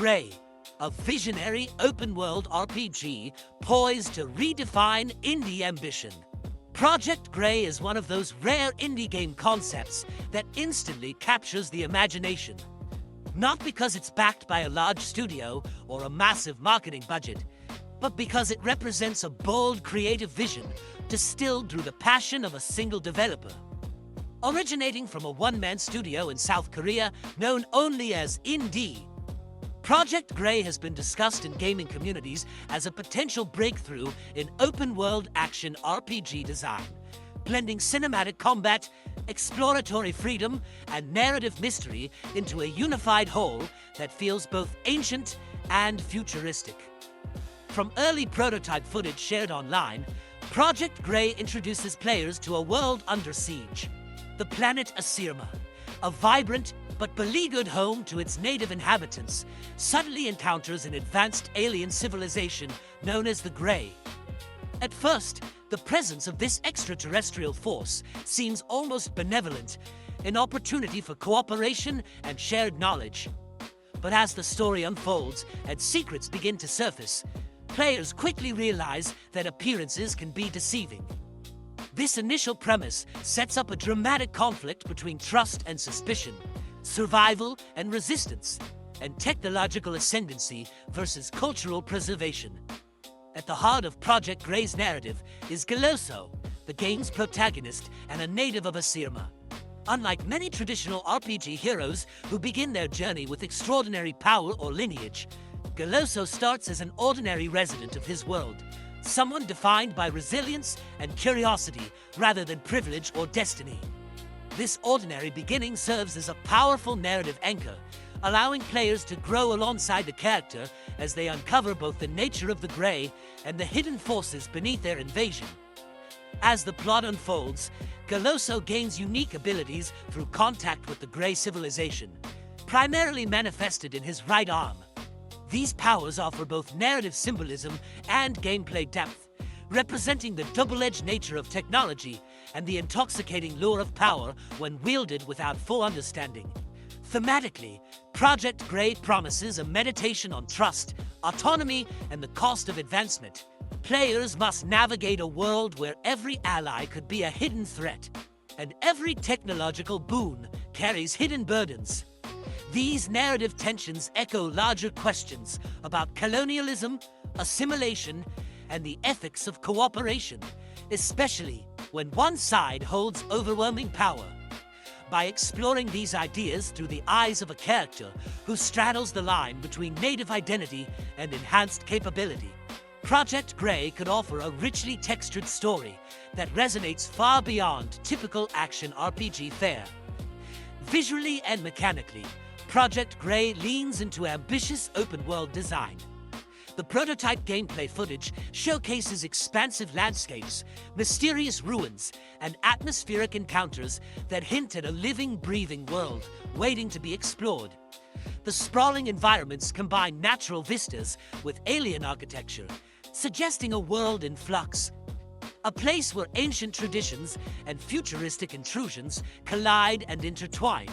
Gray, a visionary open-world RPG poised to redefine indie ambition. Project Gray is one of those rare indie game concepts that instantly captures the imagination. Not because it's backed by a large studio or a massive marketing budget, but because it represents a bold creative vision distilled through the passion of a single developer. Originating from a one-man studio in South Korea known only as Indie, Project Gray has been discussed in gaming communities as a potential breakthrough in open-world action RPG design, blending cinematic combat, exploratory freedom, and narrative mystery into a unified whole that feels both ancient and futuristic. From early prototype footage shared online, Project Gray introduces players to a world under siege, the planet Asirma, a vibrant but beleaguered home to its native inhabitants, suddenly encounters an advanced alien civilization known as the Grey. At first, the presence of this extraterrestrial force seems almost benevolent, an opportunity for cooperation and shared knowledge. But as the story unfolds and secrets begin to surface, players quickly realize that appearances can be deceiving. This initial premise sets up a dramatic conflict between trust and suspicion, survival and resistance, and technological ascendancy versus cultural preservation. At the heart of Project Gray's narrative is Galoso, the game's protagonist and a native of Asirma. Unlike many traditional RPG heroes who begin their journey with extraordinary power or lineage, Galoso starts as an ordinary resident of his world, someone defined by resilience and curiosity rather than privilege or destiny. This ordinary beginning serves as a powerful narrative anchor, allowing players to grow alongside the character as they uncover both the nature of the Grey and the hidden forces beneath their invasion. As the plot unfolds, Galoso gains unique abilities through contact with the Grey civilization, primarily manifested in his right arm. These powers offer both narrative symbolism and gameplay depth, representing the double-edged nature of technology and the intoxicating lure of power when wielded without full understanding. Thematically, Project Gray promises a meditation on trust, autonomy, and the cost of advancement. Players must navigate a world where every ally could be a hidden threat, and every technological boon carries hidden burdens. These narrative tensions echo larger questions about colonialism, assimilation, and the ethics of cooperation, especially when one side holds overwhelming power. By exploring these ideas through the eyes of a character who straddles the line between native identity and enhanced capability, Project Gray could offer a richly textured story that resonates far beyond typical action RPG fare. Visually and mechanically, Project Gray leans into ambitious open-world design. The prototype gameplay footage showcases expansive landscapes, mysterious ruins, and atmospheric encounters that hint at a living, breathing world waiting to be explored. The sprawling environments combine natural vistas with alien architecture, suggesting a world in flux. A place where ancient traditions and futuristic intrusions collide and intertwine.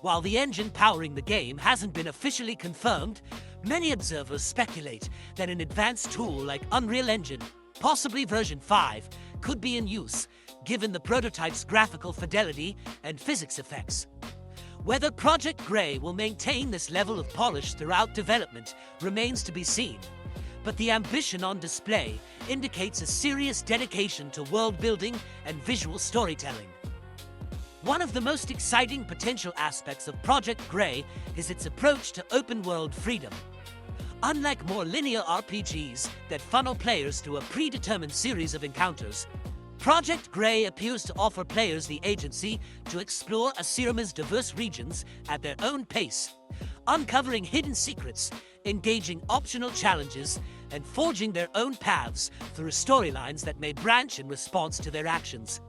While the engine powering the game hasn't been officially confirmed, many observers speculate that an advanced tool like Unreal Engine, possibly version 5, could be in use, given the prototype's graphical fidelity and physics effects. Whether Project Gray will maintain this level of polish throughout development remains to be seen, but the ambition on display indicates a serious dedication to world building and visual storytelling. One of the most exciting potential aspects of Project Gray is its approach to open-world freedom. Unlike more linear RPGs that funnel players through a predetermined series of encounters, Project Gray appears to offer players the agency to explore Asirma's diverse regions at their own pace, uncovering hidden secrets, engaging optional challenges, and forging their own paths through storylines that may branch in response to their actions.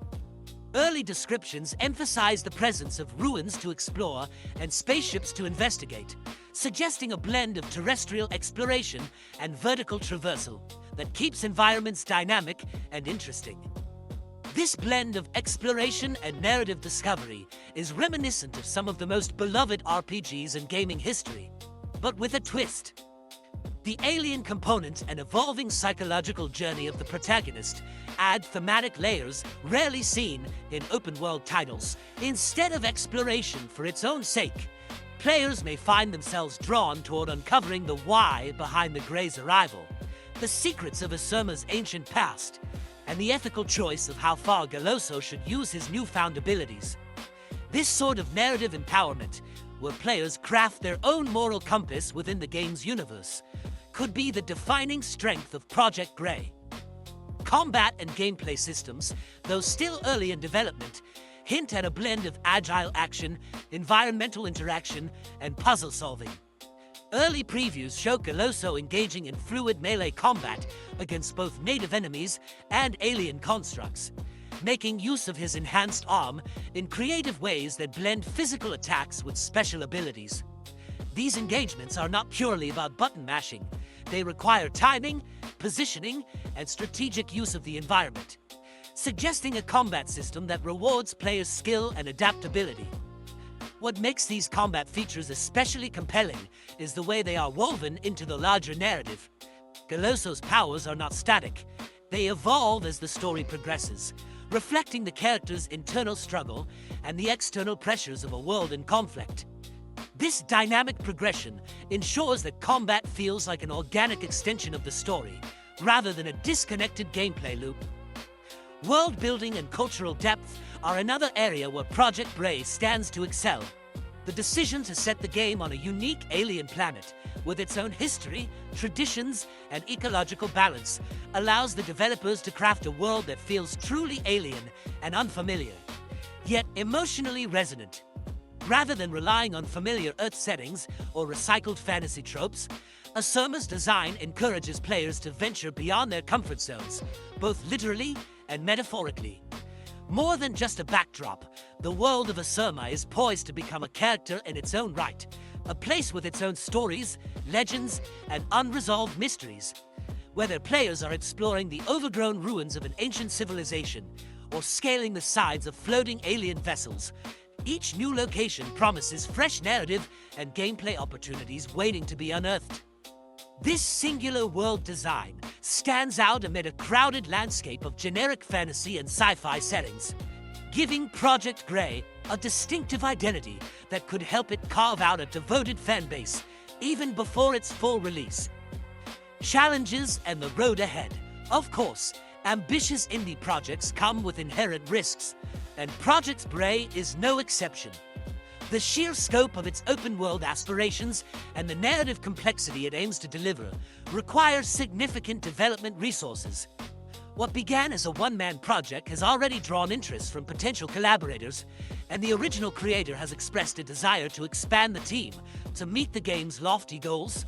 Early descriptions emphasize the presence of ruins to explore and spaceships to investigate, suggesting a blend of terrestrial exploration and vertical traversal that keeps environments dynamic and interesting. This blend of exploration and narrative discovery is reminiscent of some of the most beloved RPGs in gaming history. but with a twist. The alien component and evolving psychological journey of the protagonist add thematic layers rarely seen in open-world titles. Instead of exploration for its own sake, players may find themselves drawn toward uncovering the why behind the Grey's arrival, the secrets of Asurma's ancient past, and the ethical choice of how far Galoso should use his newfound abilities. This sort of narrative empowerment, where players craft their own moral compass within the game's universe, could be the defining strength of Project Grey. Combat and gameplay systems, though still early in development, hint at a blend of agile action, environmental interaction, and puzzle solving. Early previews show Galoso engaging in fluid melee combat against both native enemies and alien constructs, making use of his enhanced arm in creative ways that blend physical attacks with special abilities. These engagements are not purely about button mashing. They require timing, positioning, and strategic use of the environment, suggesting a combat system that rewards players' skill and adaptability. What makes these combat features especially compelling is the way they are woven into the larger narrative. Galoso's powers are not static. They evolve as the story progresses, reflecting the character's internal struggle and the external pressures of a world in conflict. This dynamic progression ensures that combat feels like an organic extension of the story, rather than a disconnected gameplay loop. World building and cultural depth are another area where Project Grey stands to excel. The decision to set the game on a unique alien planet with its own history, traditions, and ecological balance allows the developers to craft a world that feels truly alien and unfamiliar, yet emotionally resonant. Rather than relying on familiar Earth settings or recycled fantasy tropes, Asurma's design encourages players to venture beyond their comfort zones, both literally and metaphorically. More than just a backdrop, the world of Asurma is poised to become a character in its own right, a place with its own stories, legends, and unresolved mysteries. Whether players are exploring the overgrown ruins of an ancient civilization or scaling the sides of floating alien vessels, each new location promises fresh narrative and gameplay opportunities waiting to be unearthed. This singular world design stands out amid a crowded landscape of generic fantasy and sci-fi settings, giving Project Grey a distinctive identity that could help it carve out a devoted fanbase even before its full release. Challenges and the road ahead. Of course, ambitious indie projects come with inherent risks, and Project Grey is no exception. The sheer scope of its open-world aspirations and the narrative complexity it aims to deliver requires significant development resources. What began as a one-man project has already drawn interest from potential collaborators, and the original creator has expressed a desire to expand the team to meet the game's lofty goals.